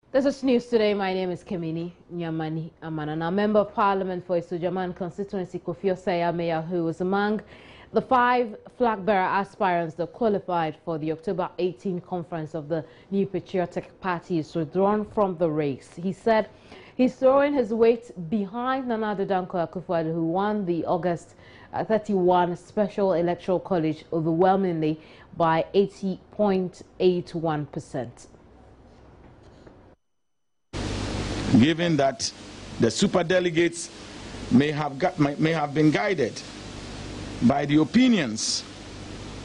This is News Today. My name is Kemini Nyamani Amana. Now, Member of Parliament for Isujaman constituency Kofi Osei-Ameya, who was among the 5 flag bearer aspirants that qualified for the October 18 conference of the New Patriotic Party, is withdrawn from the race. He said he's throwing his weight behind Nana Addo Dankwa Akufo-Addo, who won the August 31 Special Electoral College overwhelmingly by 80.81%. Given that the superdelegates may have been guided by the opinions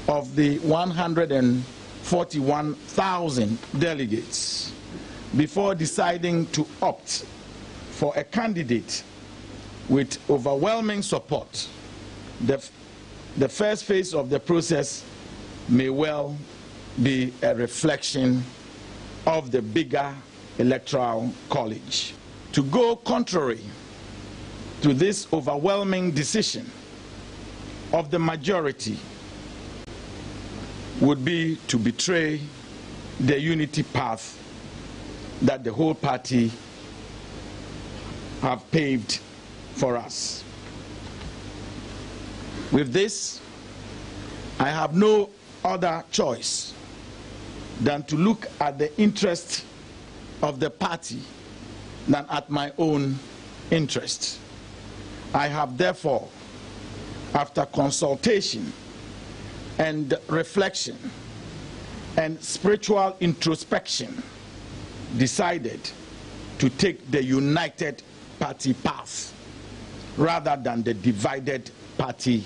of the 141,000 delegates before deciding to opt for a candidate with overwhelming support, the first phase of the process may well be a reflection of the bigger electoral college. To go contrary to this overwhelming decision of the majority would be to betray the unity path that the whole party have paved for us. With this, I have no other choice than to look at the interest of the party than at my own interest. I have therefore, after consultation and reflection and spiritual introspection, decided to take the united party path rather than the divided party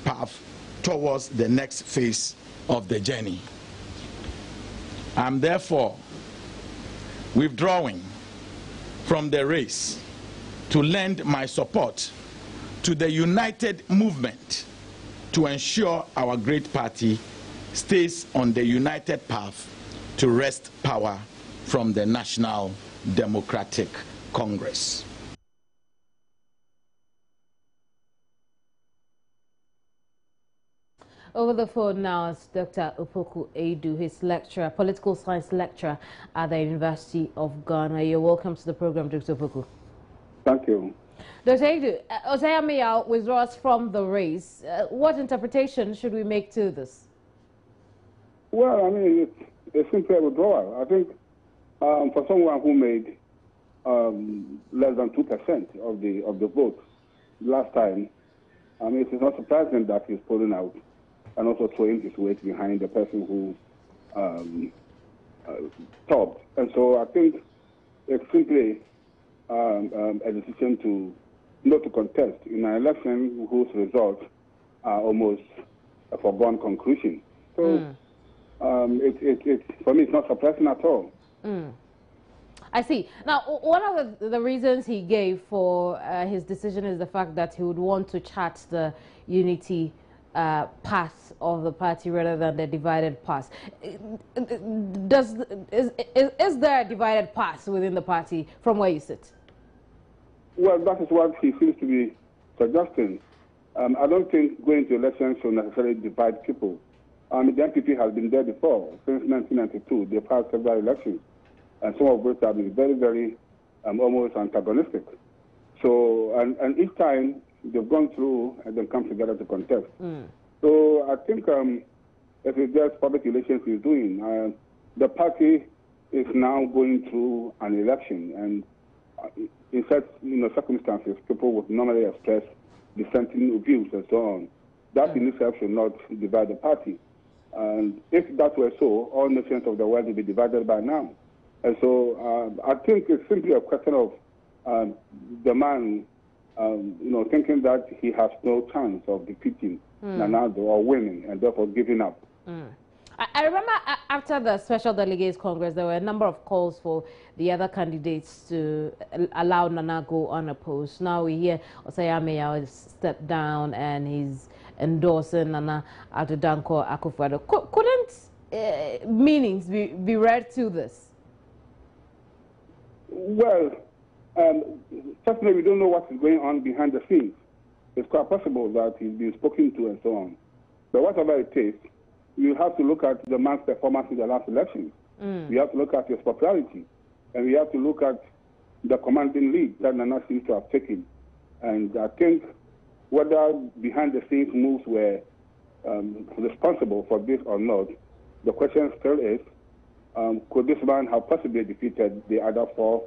path towards the next phase of the journey. I'm therefore withdrawing from the race to lend my support to the united movement to ensure our great party stays on the united path to wrest power from the National Democratic Congress. Over the phone now is Dr. Opoku Edu, his lecturer, political science lecturer at the University of Ghana. You're welcome to the program, Dr. Opoku. Thank you. Dr. Edu, Osei-Ameya withdraws from the race. What interpretation should we make to this? Well, I mean, it's simply a withdrawal. I think for someone who made less than 2% of the vote last time, I mean, it is not surprising that he's pulling out and also throwing his weight behind the person who topped. And so I think it's simply a decision to not to contest in an election whose results are almost a foregone conclusion. So for me, it's not surprising at all. I see. Now, one of the reasons he gave for his decision is the fact that he would want to chart the unity path of the party rather than the divided path. Is there a divided path within the party from where you sit? Well, that is what he seems to be suggesting. I don't think going to elections should necessarily divide people. The NPP has been there before. Since 1992, they've had several elections, and some of which have been very, very almost antagonistic. So, and each time they've gone through and then come together to contest. So I think if it's just public relations he's doing, the party is now going through an election, and in such circumstances, people would normally express dissenting views and so on. That in itself should not divide the party. And if that were so, all nations of the world would be divided by now. And so I think it's simply a question of the man, thinking that he has no chance of defeating Nana Addo or winning, and therefore giving up. I remember after the Special Delegates Congress, there were a number of calls for the other candidates to allow Nana go unopposed. Now we hear Osei-Ameya stepped down and he's endorsing Nana Addo Dankwa Akufo-Addo. Couldn't meanings be read to this? Well, certainly we don't know what is going on behind the scenes. It's quite possible that he's been spoken to and so on. But whatever it is, you have to look at the man's performance in the last elections. You have to look at his popularity. And we have to look at the commanding lead that Nana seems to have taken. And I think whether behind-the-scenes moves were responsible for this or not, the question still is, could this man have possibly defeated the other 4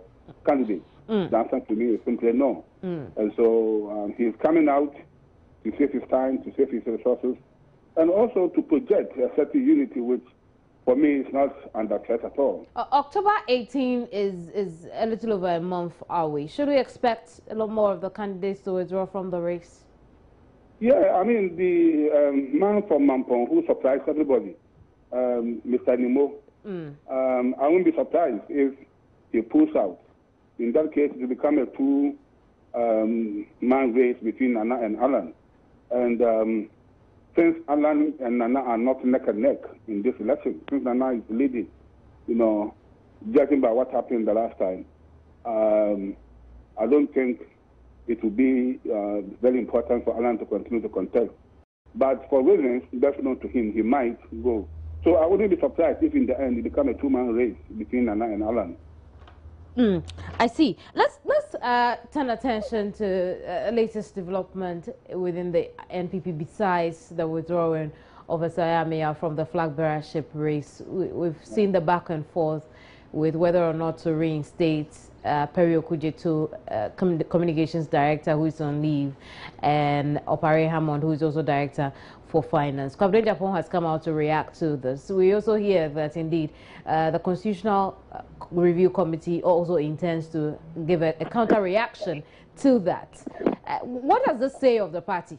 candidates? The answer to me is simply no. And so he's coming out to save his time, to save his resources, and also to project a certain unity which, for me, is not under threat at all. October 18 is a little over a month away. Should we expect a lot more of the candidates to withdraw from the race? Yeah, I mean, the man from Mampong who surprised everybody, Mr. Nimo, I won't be surprised if he pulls out. In that case, it will become a 2-man race between Nana and Alan. And since Alan and Nana are not neck and neck in this election, since Nana is leading, you know, judging by what happened the last time, I don't think it will be very important for Alan to continue to contest. But for reasons best known to him, he might go. So I wouldn't be surprised if in the end it become a 2-man race between Nana and Alan. I see. Let's turn attention to latest development within the NPP besides the withdrawing of Sayamia from the flag bearership race. We've seen the back and forth with whether or not to reinstate Perry Okujeto, communications director who is on leave, and Opare Hammond, who is also director for finance. Kwabena Japan has come out to react to this. We also hear that indeed the Constitutional Review Committee also intends to give a counter reaction to that. What does this say of the party?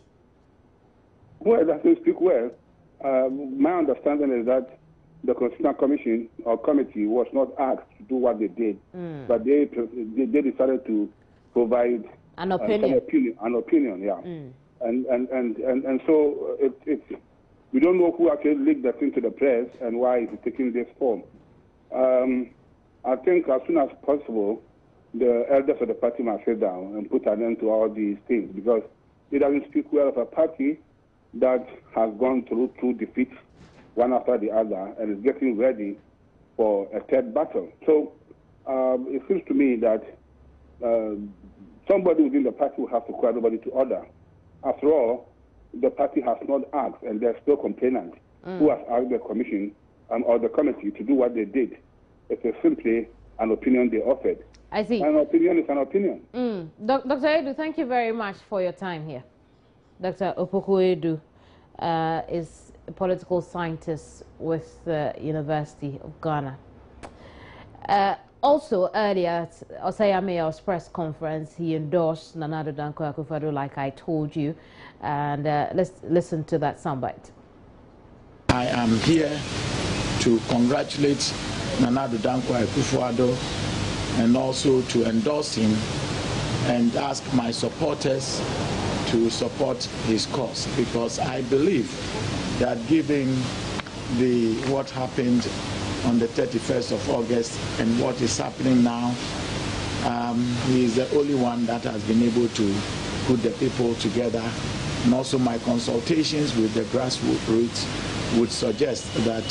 Well, it doesn't speak well. My understanding is that the Constitutional Commission or Committee was not asked to do what they did, but they decided to provide an opinion. An opinion, yeah. And so we don't know who actually leaked that into the press and why it's taking this form. I think as soon as possible, the elders of the party must sit down and put an end to all these things, because it doesn't speak well of a party that has gone through 2 defeats, one after the other, and is getting ready for a 3rd battle. So it seems to me that somebody within the party will have to call everybody to order. After all, the party has not asked, and there's still complainant who has asked the commission or the committee to do what they did. It is simply an opinion they offered. I see. An opinion is an opinion. Dr. Edu, thank you very much for your time here. Dr. Opoku Edu is a political scientist with the University of Ghana. Also, earlier at Osayameya's press conference, he endorsed Nana Addo Dankwa Akufo-Addo, like I told you. And let's listen to that soundbite. I am here to congratulate Nana Addo Dankwa Akufo-Addo and also to endorse him and ask my supporters to support his cause, because I believe that given what happened on the 31st of August and what is happening now, he is the only one that has been able to put the people together. And also my consultations with the grassroots would suggest that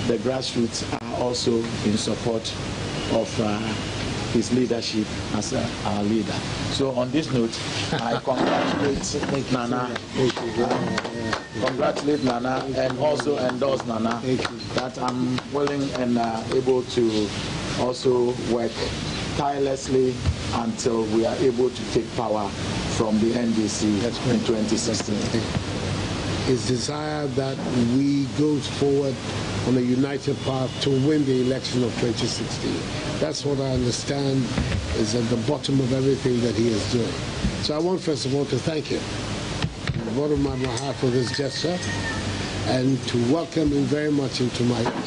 the grassroots are also in support of his leadership as our leader. So on this note, I congratulate Nana. Congratulate Nana and also endorse Nana that I'm willing and able to also work tirelessly until we are able to take power from the NDC in 2016. His desire that we go forward on a united path to win the election of 2016. That's what I understand is at the bottom of everything that he is doing. So I want first of all to thank him on the bottom of my heart for this gesture and to welcome him very much into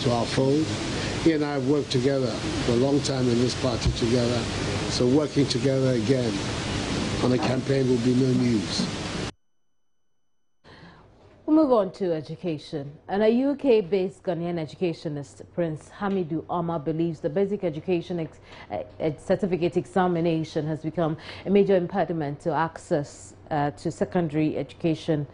our fold. He and I have worked together for a long time in this party together, so working together again on a campaign will be no news. We'll move on to education. And a UK-based Ghanaian educationist, Prince Hamidou Omar, believes the basic education certificate examination has become a major impediment to access to secondary education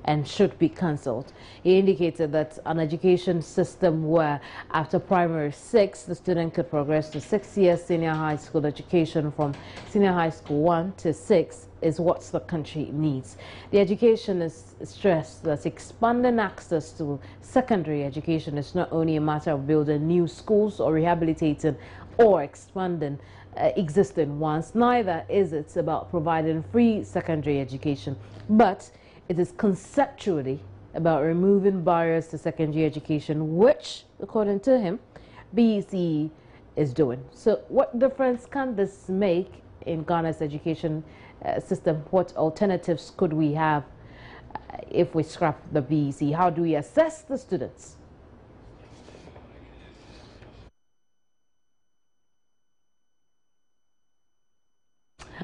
and should be cancelled. He indicated that an education system where after primary 6 the student could progress to 6 years senior high school education from senior high school 1 to 6 is what the country needs. The education is stressed that expanding access to secondary education is not only a matter of building new schools or rehabilitating or expanding existing ones. Neither is it about providing free secondary education, but it is conceptually about removing barriers to secondary education, which, according to him, BEC is doing. So what difference can this make in Ghana's education system? What alternatives could we have if we scrap the BEC? How do we assess the students?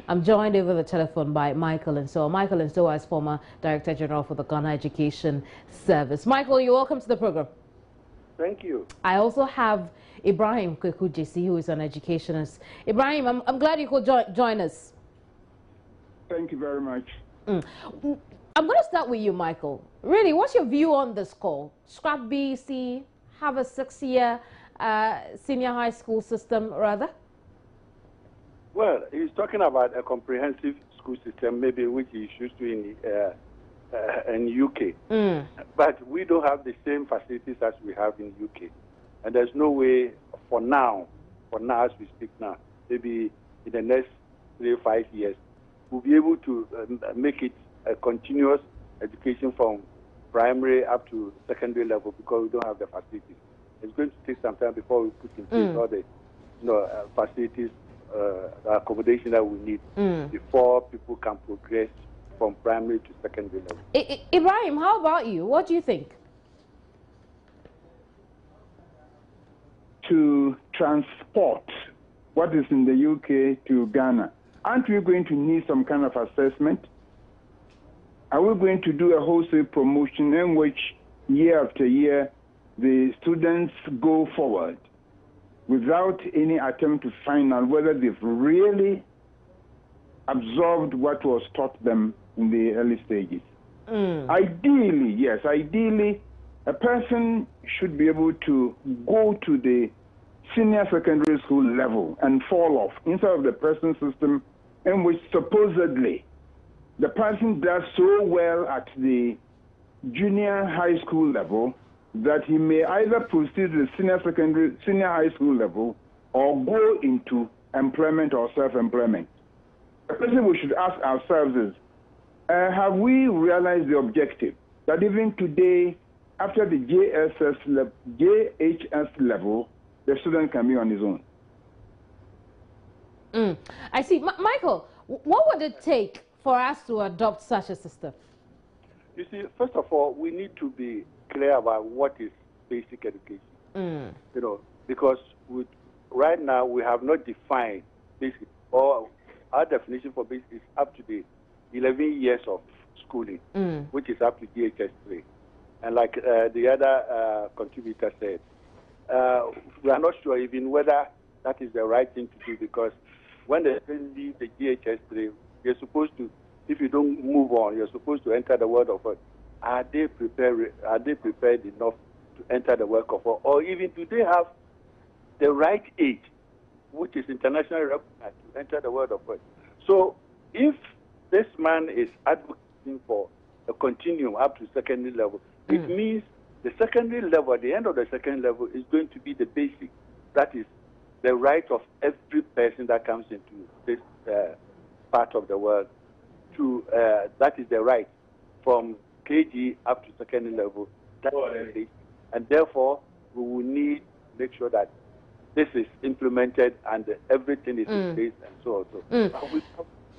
I'm joined over the telephone by Michael Nsoa. Michael Nsoa is former Director General for the Ghana Education Service. Michael, you're welcome to the program. Thank you. I also have Ibrahim Kweku JC, who is an educationist. Ibrahim, I'm glad you could join us. Thank you very much. I'm going to start with you, Michael. Really, what's your view on this call? Scrap BEC, have a 6-year senior high school system, rather? Well, he's talking about a comprehensive school system, maybe which he used to in UK. But we don't have the same facilities as we have in UK. And there's no way for now as we speak now, maybe in the next 3 or 5 years, we'll be able to make it a continuous education from primary up to secondary level because we don't have the facilities. It's going to take some time before we put in place all the facilities, accommodation that we need before people can progress from primary to secondary level. Ibrahim, how about you? What do you think? To transport what is in the UK to Ghana, aren't we going to need some kind of assessment? Are we going to do a wholesale promotion in which year after year the students go forward without any attempt to find out whether they've really absorbed what was taught them in the early stages? Ideally, yes, ideally, a person should be able to go to the senior secondary school level and fall off instead of the present system in which supposedly the person does so well at the junior high school level that he may either proceed to the senior high school level or go into employment or self-employment. The question we should ask ourselves is, have we realized the objective that even today, after the JHS level, the student can be on his own? I see. Michael, what would it take for us to adopt such a system? You see, first of all, we need to be clear about what is basic education. You know, because right now we have not defined basic, or our definition for basic is up to the 11 years of schooling, which is up to DHS 3. And like the other contributor said, we are not sure even whether that is the right thing to do, because when they leave the DHS 3, you're supposed to, if you don't move on, you're supposed to enter the world of work. Are they prepared enough to enter the work of work? Or even do they have the right age, which is internationally recognized, to enter the world of work? So if this man is advocating for a continuum up to secondary level, it means the secondary level, at the end of the second level, is going to be the basic. That is the right of every person that comes into this part of the world. That is the right from KG up to secondary level. And therefore, we will need to make sure that this is implemented and everything is in place and so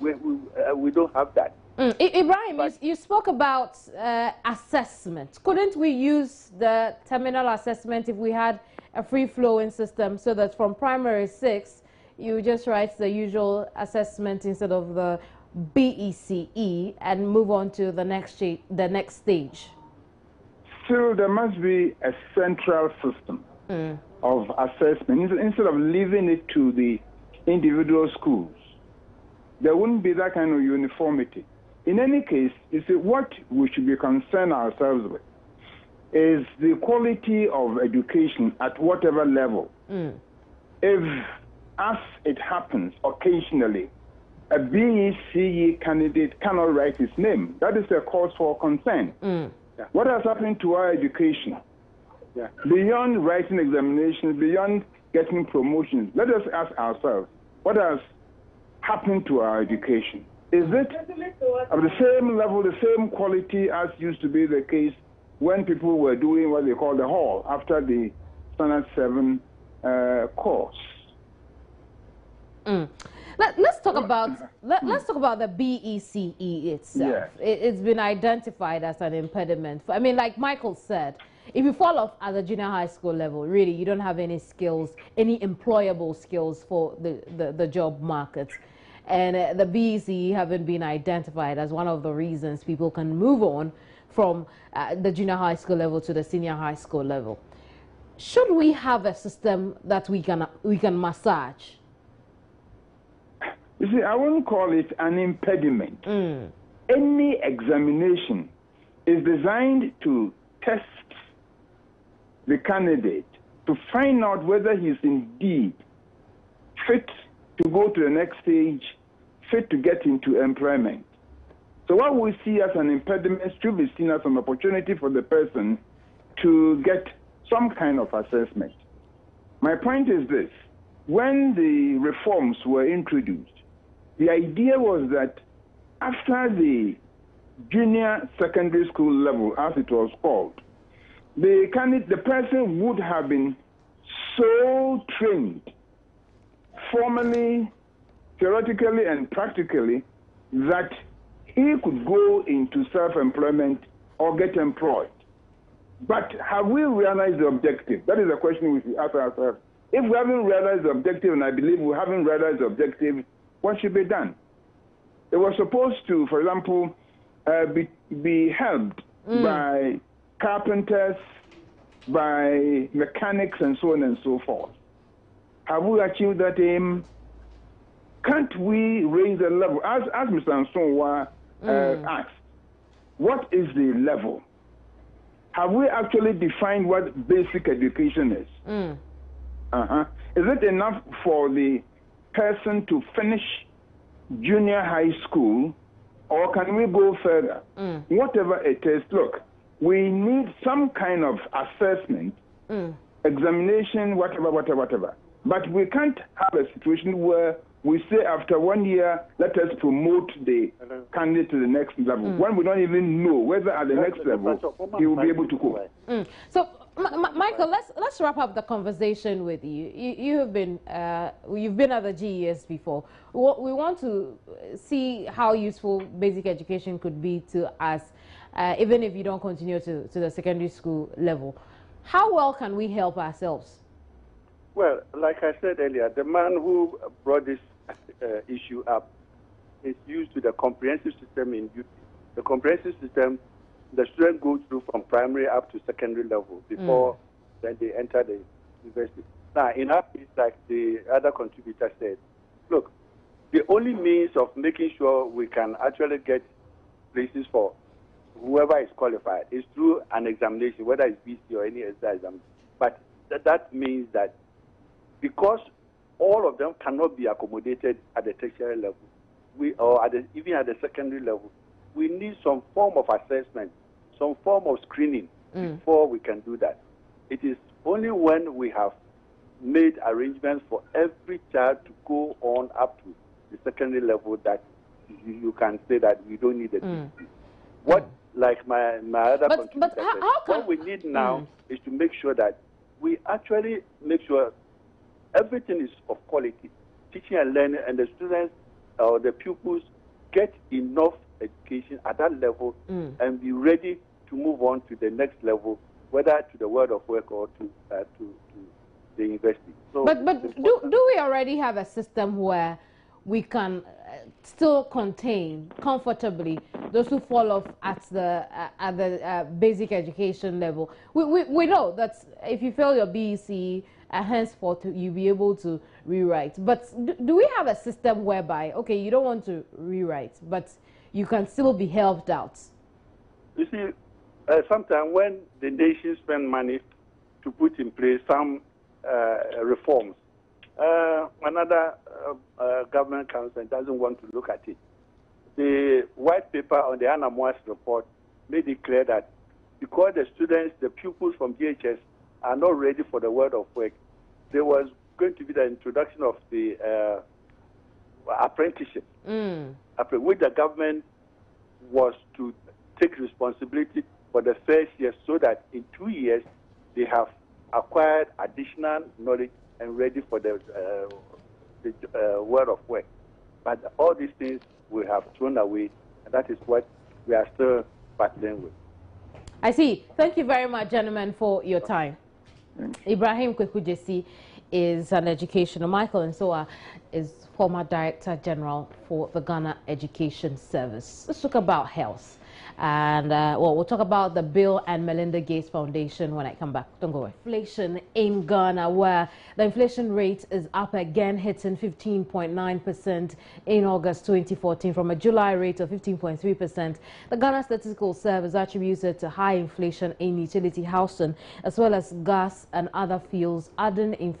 on. We don't have that. Ibrahim, you spoke about assessment. Couldn't we use the terminal assessment if we had a free-flowing system so that from primary 6, you just write the usual assessment instead of the BECE and move on to the next stage? Still, there must be a central system of assessment instead of leaving it to the individual schools. There wouldn't be that kind of uniformity. in any case, you see, what we should be concerned ourselves with is the quality of education at whatever level. If, as it happens occasionally, a BECE candidate cannot write his name, that is a cause for concern. What has happened to our education? Beyond writing examinations, beyond getting promotions, let us ask ourselves, what has happened to our education? Is it of the same level, the same quality as used to be the case when people were doing what they call the hall after the Standard 7 course? Let's talk about let's talk about the BECE itself. It's been identified as an impediment. I mean, like Michael said, if you fall off at the junior high school level, really you don't have any skills, any employable skills for the job market. And the BECE haven't been identified as one of the reasons people can move on from the junior high school level to the senior high school level. Should we have a system that we can massage? You see, I wouldn't call it an impediment. Any examination is designed to test the candidate to find out whether he's indeed fit to go to the next stage, fit to get into employment. So what we see as an impediment should be seen as an opportunity for the person to get some kind of assessment. My point is this: when the reforms were introduced, the idea was that after the junior secondary school level, as it was called, the person would have been so trained, formally, theoretically, and practically, that he could go into self-employment or get employed. But have we realized the objective? That is the question we should ask ourselves. If we haven't realized the objective, and I believe we haven't realized the objective, what should be done? They were supposed to, for example, be helped by carpenters, by mechanics, and so on and so forth. Have we achieved that aim? Can't we raise the level? As Mr. Ansonwa asked, what is the level? Have we actually defined what basic education is? Is it enough for the person to finish junior high school, or can we go further? Whatever it is, look, we need some kind of assessment, examination, whatever. But we can't have a situation where we say after 1 year, let us promote the candidate to the next level, when we don't even know whether at the next level he will be able to go. So, Michael, let's wrap up the conversation with you. You have been you've been at the GES before. We want to see how useful basic education could be to us, even if you don't continue to the secondary school level. How well can we help ourselves? Well, like I said earlier, the man who brought this issue up is used to the comprehensive system in UP. The comprehensive system, the student goes through from primary up to secondary level before then they enter the university. Now, in our case, like the other contributor said, look, the only means of making sure we can actually get places for whoever is qualified is through an examination, whether it's BC or any other exam. But that means that because all of them cannot be accommodated at the tertiary level, or even at the secondary level, we need some form of assessment, some form of screening before we can do that. It is only when we have made arrangements for every child to go on up to the secondary level that you can say that we don't need a What, like my other contributor said, what we need now is to make sure that we actually make sure everything is of quality, teaching and learning, and the students or the pupils get enough education at that level and be ready to move on to the next level, whether to the world of work or to the university. So but do we already have a system where we can still contain comfortably those who fall off at the basic education level? We know that if you fail your BEC, henceforth you'll be able to rewrite. But do we have a system whereby, okay, you don't want to rewrite, but you can still be helped out? You see, sometimes when the nation spend money to put in place some reforms, another government council doesn't want to look at it. The white paper on the Anamwas report made it clear that because the students, the pupils from DHS are not ready for the world of work, there was going to be the introduction of the apprenticeship, which the government was to take responsibility for the first year so that in 2 years they have acquired additional knowledge and ready for the world of work. But all these things we have thrown away, and that is what we are still battling with. I see. Thank you very much, gentlemen, for your time. Ibrahim Kwekujesi is an educational. Michael Nsoa is former Director General for the Ghana Education Service. Let's talk about health. And we'll talk about the Bill and Melinda Gates Foundation when I come back. Don't go away. Inflation in Ghana, where the inflation rate is up again, hitting 15.9% in August 2014 from a July rate of 15.3%. The Ghana Statistical Service attributes it to high inflation in utility housing as well as gas and other fuels, adding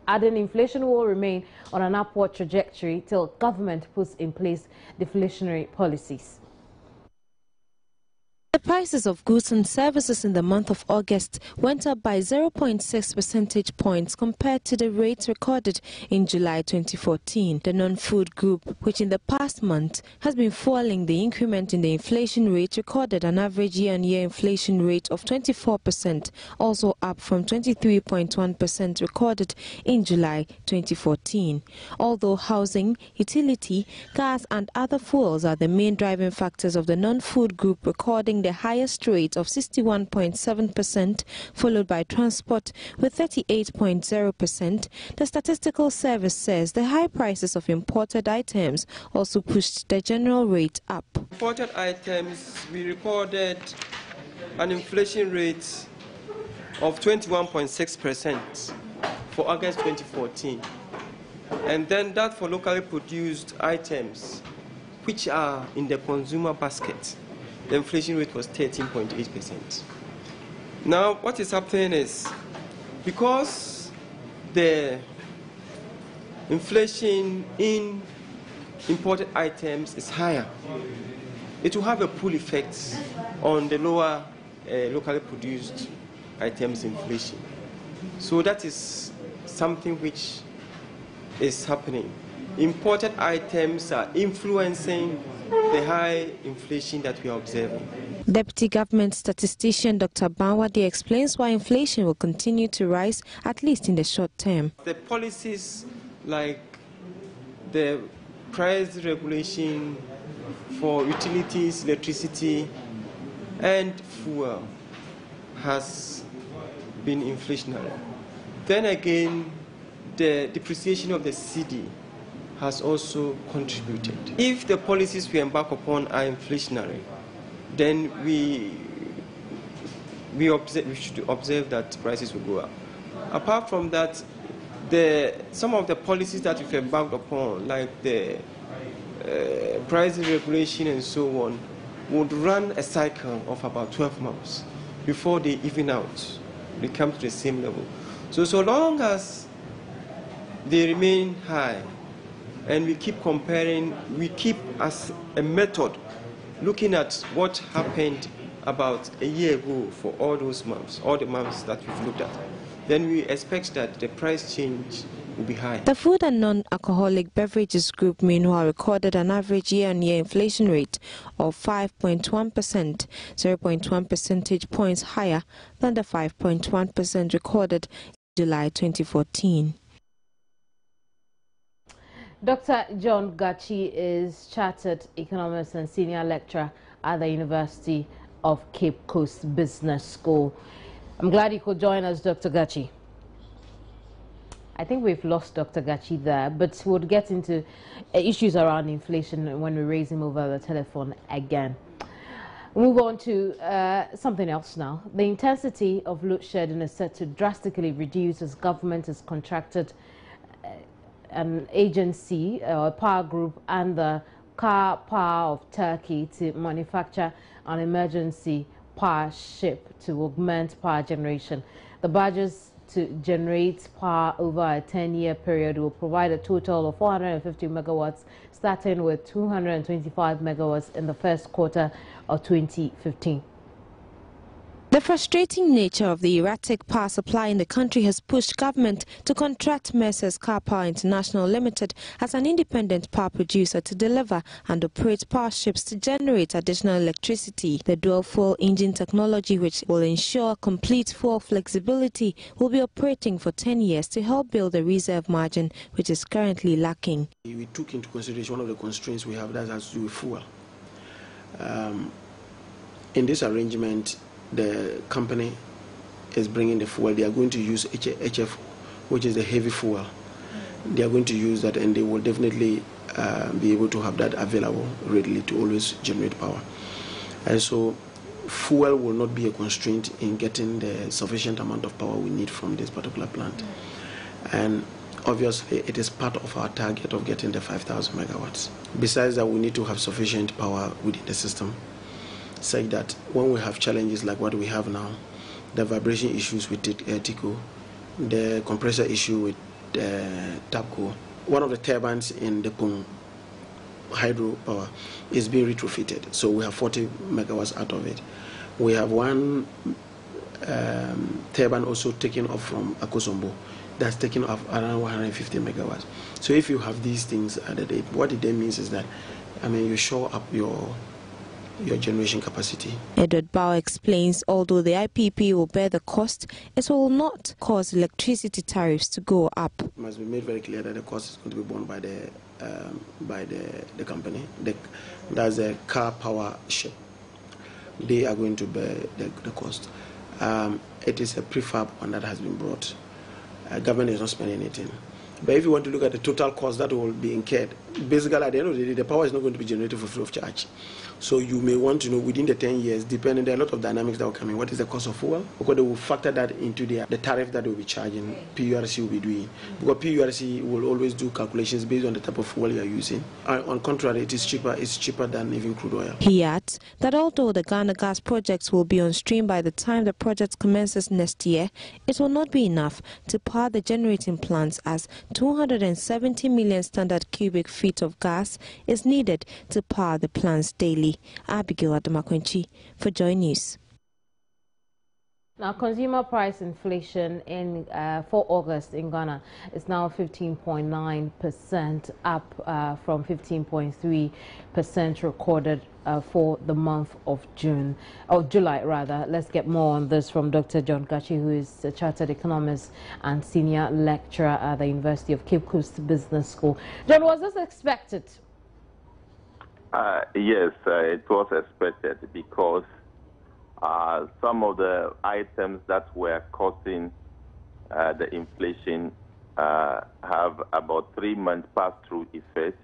inflation will remain on an upward trajectory till government puts in place deflationary policies. The prices of goods and services in the month of August went up by 0.6 percentage points compared to the rates recorded in July 2014. The non-food group, which in the past month has been following the increment in the inflation rate, recorded an average year-on-year inflation rate of 24%, also up from 23.1% recorded in July 2014. Although housing, utility, gas and other fuels are the main driving factors of the non-food group, recording the highest rate of 61.7%, followed by transport with 38.0%. The Statistical Service says the high prices of imported items also pushed the general rate up. Imported items, we recorded an inflation rate of 21.6% for August 2014. And then that for locally produced items, which are in the consumer basket, the inflation rate was 13.8%. Now, what is happening is, because the inflation in imported items is higher, it will have a pull effect on the lower locally produced items inflation. So that is something which is happening. Imported items are influencing the high inflation that we are observing. Deputy Government Statistician Dr. Banwadi explains why inflation will continue to rise, at least in the short term. The policies like the price regulation for utilities, electricity, and fuel has been inflationary. Then again, the depreciation of the cedi has also contributed. If the policies we embark upon are inflationary, then we should observe that prices will go up. Apart from that, some of the policies that we've embarked upon, like the price regulation and so on, would run a cycle of about 12 months before they even out, they come to the same level. So long as they remain high, and we keep comparing, we keep as a method looking at what happened about a year ago for all those months, all the months that we've looked at, then we expect that the price change will be high. The food and non-alcoholic beverages group, meanwhile, recorded an average year-on-year inflation rate of 5.1%, 0.1 percentage points higher than the 5.1% recorded in July 2014. Dr. John Gachi is Chartered Economist and Senior Lecturer at the University of Cape Coast Business School. I'm glad you could join us, Dr. Gachi. I think we've lost Dr. Gachi there, but we'll get into issues around inflation when we raise him over the telephone again. We'll move on to something else now. The intensity of load shedding is set to drastically reduce as government has contracted an agency, a power group, and the Car Power of Turkey to manufacture an emergency power ship to augment power generation. The barges to generate power over a 10-year period will provide a total of 450 megawatts, starting with 225 megawatts in the first quarter of 2015. The frustrating nature of the erratic power supply in the country has pushed government to contract Mercer's Car Power International Limited as an independent power producer to deliver and operate power ships to generate additional electricity. The dual-fuel engine technology, which will ensure complete fuel flexibility, will be operating for 10 years to help build a reserve margin, which is currently lacking. We took into consideration one of the constraints we have that has to do with fuel. In this arrangement, the company is bringing the fuel. They are going to use HF, which is the heavy fuel. They are going to use that, and they will definitely be able to have that available readily to always generate power. And so fuel will not be a constraint in getting the sufficient amount of power we need from this particular plant. And obviously, it is part of our target of getting the 5,000 megawatts. Besides that, we need to have sufficient power within the system, such that when we have challenges like what we have now, the vibration issues with TICO, the compressor issue with TAPCO, one of the turbines in the Pung hydro power is being retrofitted, so we have 40 megawatts out of it. We have one turbine also taken off from Akosombo that's taken off around 150 megawatts. So if you have these things added, what it then means is that, I mean, you show up your generation capacity. Edward Bauer explains the IPP will bear the cost, it will not cause electricity tariffs to go up. It must be made very clear that the cost is going to be borne by the company. That's a car power ship. They are going to bear the cost. It is a prefab one that has been brought. Government is not spending anything. But if you want to look at the total cost that will be incurred, basically at the end of the day, the power is not going to be generated for free of charge. So you may want to know within the 10 years, depending, there are a lot of dynamics that will come in. What is the cost of fuel? Because they will factor that into the tariff that they will be charging, PURC will be doing. Because PURC will always do calculations based on the type of fuel you are using. On contrary, it's cheaper than even crude oil. He adds that although the Ghana gas projects will be on stream by the time the project commences next year, it will not be enough to power the generating plants, as 270 million standard cubic feet of gas is needed to power the plants daily. Abigail Adamakwenchi for Joy News. Now, consumer price inflation for August in Ghana is now 15.9%, up from 15.3% recorded for the month of July rather. Let's get more on this from Dr. John Gachi, who is a chartered economist and senior lecturer at the University of Cape Coast Business School. John, was this expected? Yes, it was expected, because some of the items that were causing the inflation have about 3 months pass-through effect,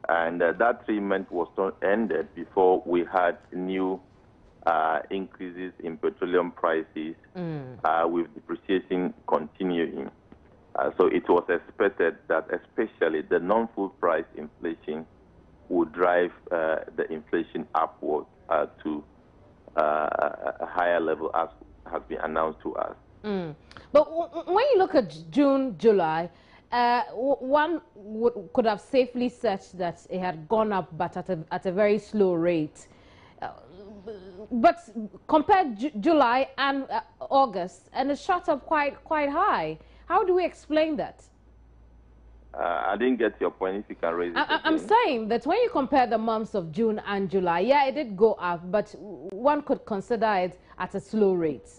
and that 3 months was not ended before we had new increases in petroleum prices, with depreciation continuing. So it was expected that especially the non-food price inflation would drive the inflation upward to a higher level, as has been announced to us. But when you look at June, July, one could have safely said that it had gone up, but at a very slow rate. But compare July and August, and it shot up quite high. How do we explain that? I didn't get your point. If you can raise it I'm saying that when you compare the months of June and July, yeah, it did go up, but one could consider it at a slow rate,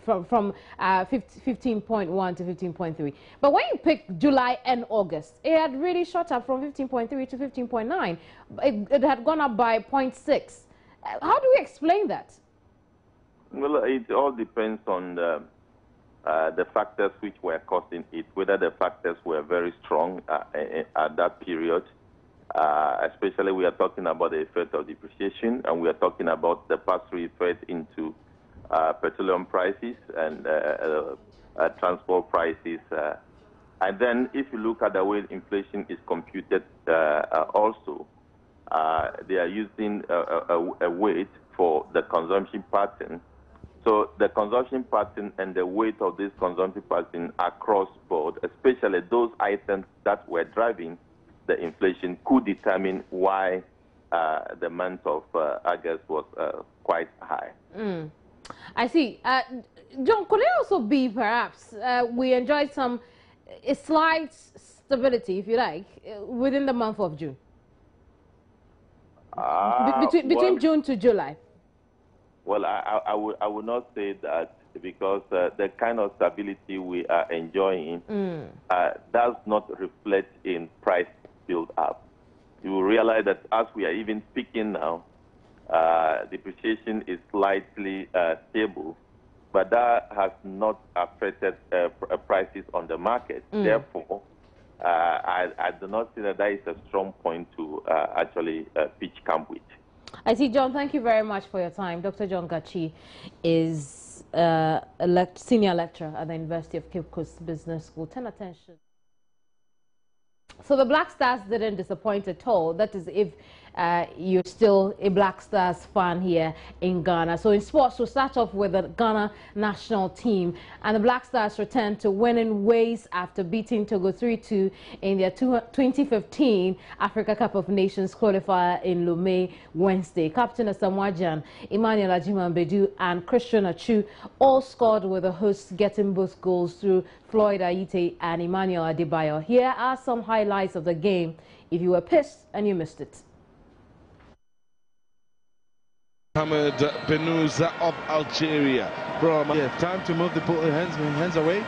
from 15.1 to 15.3. But when you pick July and August, it had really shot up from 15.3 to 15.9. It had gone up by 0.6. How do we explain that? Well, it all depends on the factors which were causing it, whether the factors were very strong at that period. Especially, we are talking about the effect of depreciation, and we are talking about the pass-through effect into petroleum prices and transport prices And then if you look at the way inflation is computed also, they are using a weight for the consumption pattern. So the consumption pattern and the weight of this consumption pattern across board, especially those items that were driving the inflation, could determine why the month of August was quite high. I see. John, could it also be perhaps we enjoyed some a slight stability, if you like, within the month of June? Between June to July? Well, I would not say that, because the kind of stability we are enjoying does not reflect in price build-up. You will realize that as we are even speaking now, depreciation is slightly stable, but that has not affected prices on the market. Therefore, I do not see that is a strong point to actually pitch camp with. I see, John, thank you very much for your time. Dr. John Gachi is a senior lecturer at the University of Cape Coast Business School. Turn attention. So the Black Stars didn't disappoint at all. That is, if you're still a Black Stars fan here in Ghana. So in sports, we'll start off with the Ghana national team. And the Black Stars returned to winning ways after beating Togo 3-2 in their 2015 Africa Cup of Nations qualifier in Lomé Wednesday. Captain Asamoah Gyan, Emmanuel Ajiman-Bedu and Christian Achu all scored, with the hosts getting both goals through Floyd Ayite and Emmanuel Adebayo. Here are some highlights of the game if you were pissed and you missed it. Mohamed Benouza of Algeria. Time to move the hands away.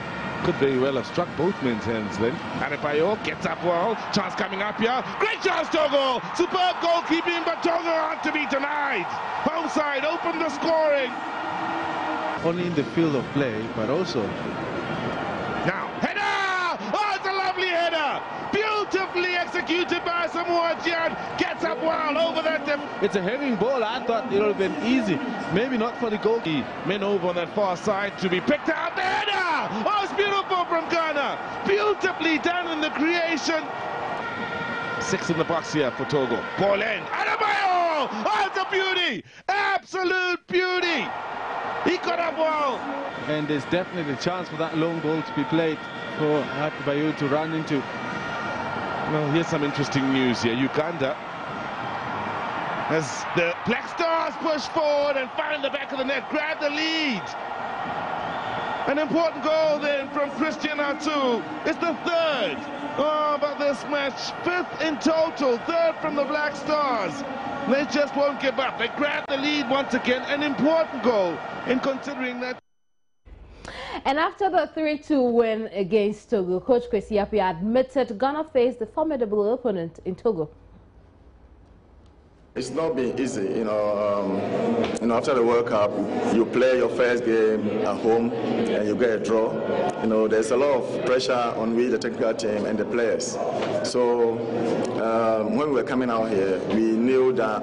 Could very well have struck both men's hands then. Adebayo gets up well. Chance coming up here. Great chance, Togo. Superb goalkeeping, but Togo had to be denied. Home side open the scoring. Only in the field of play, but also. Now, header! Oh, it's a lovely header. Beautifully executed by Asamoah Gyan. Gets up well over that. It's a heading ball. I thought it would have been easy. Maybe not for the goalkeeper. Men over on that far side to be picked out. The header! Oh, it's beautiful from Ghana. Beautifully done in the creation. 6 in the box here for Togo. Ball end. Adebayo! Oh, it's a beauty! Absolute beauty! He got up well. And there's definitely a chance for that long ball to be played for Adebayo to run into. Well, here's some interesting news here. Uganda, as the Black Stars push forward and find the back of the net, grab the lead. An important goal then from Christian Atu. It's the third about this match. 5th in total, 3rd from the Black Stars. They just won't give up. They grab the lead once again. An important goal in considering that. And after the 3-2 win against Togo, Coach Kwesi Appiah admitted Ghana faced a formidable opponent in Togo. It's not been easy, you know. After the World Cup, you play your first game at home and you get a draw. You know, there's a lot of pressure on we, the technical team, and the players. So when we were coming out here, we knew that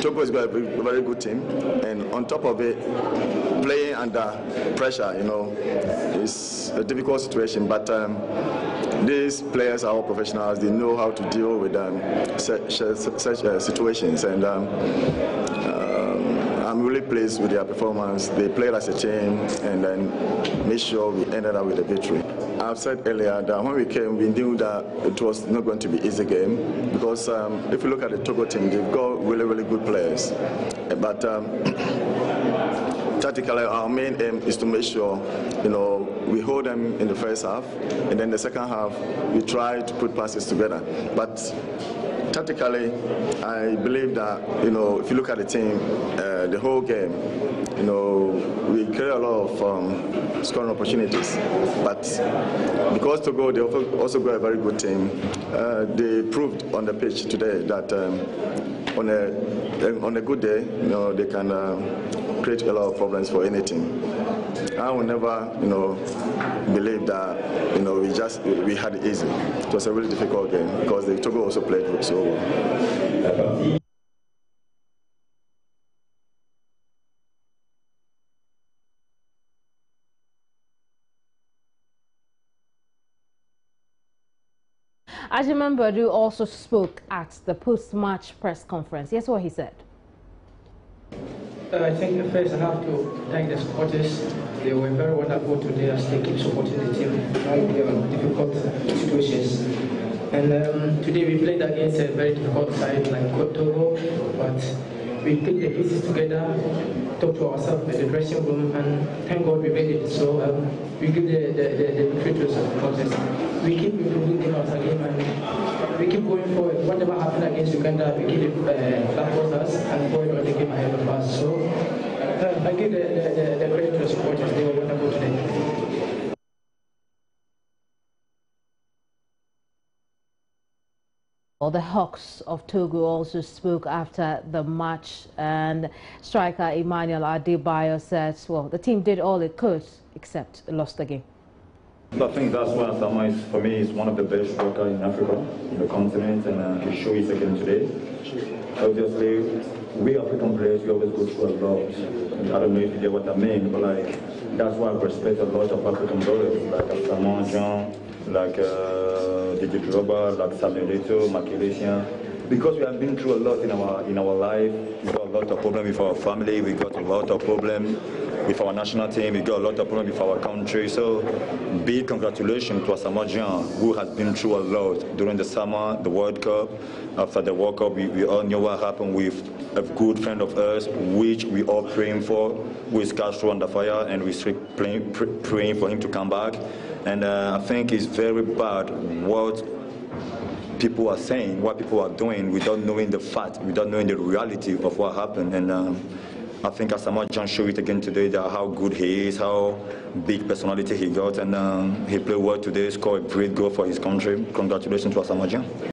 Togo is a very good team, and on top of it, playing under pressure, you know, is a difficult situation. But these players are all professionals. They know how to deal with such situations, and I'm really pleased with their performance. They played as a team and then made sure we ended up with a victory. I've said earlier that when we came, we knew that it was not going to be an easy game, because if you look at the Togo team, they've got really, really good players. But tactically, our main aim is to make sure, you know, we hold them in the first half, and then the second half, we try to put passes together. But tactically, I believe that, you know, if you look at the team, the whole game, you know, we create a lot of scoring opportunities. But because Togo, they also got a very good team, they proved on the pitch today that on a good day, you know, they can create a lot of problems for any team. I will never, you know, believe that, you know, we had it easy. It was a really difficult game because the Togo also played so well. Ajiman Badu also spoke at the post-match press conference. Here's what he said. I think first I have to thank the supporters. They were very wonderful today as they keep supporting the team in difficult situations. And today we played against a very difficult side like Togo, but we took the pieces together, talked to ourselves in the dressing room, and thank God we made it. So we give the victory to the supporters. We keep improving game after game, and we keep going forward. Whatever happened against Uganda, we keep it back for us and forward on the game ahead of us. So I give the credit to the supporters. They were wonderful today. Well, the Hawks of Togo also spoke after the match, and striker Emmanuel Adebayo said, well, the team did all it could except lost the game. I think that's why Asama is, for me, is one of the best strikers in Africa, in the continent, and he showed it again today. Obviously, we African players, we always go through a lot. I don't know if you get what I mean, but like, that's why I respect a lot of African brothers, like Asama, Jean, like Didier Drogba, like Samuel Eto'o, Makelesian, because we have been through a lot in our life. We got a lot of problems with our family. We got a lot of problems with our national team. We got a lot of problems with our country. So, big congratulations to Asamoah Gyan, who has been through a lot during the summer, the World Cup. After the World Cup, we all knew what happened with a good friend of ours, which we all praying for, who is Castro under fire, and we praying for him to come back. And I think it's very bad what people are saying, what people are doing, without knowing the fact, without knowing the reality of what happened. And I think Asamoah Gyan showed it again today, that how good he is, how big personality he got, and he played well today, scored a great goal for his country. Congratulations to Asamoah Gyan.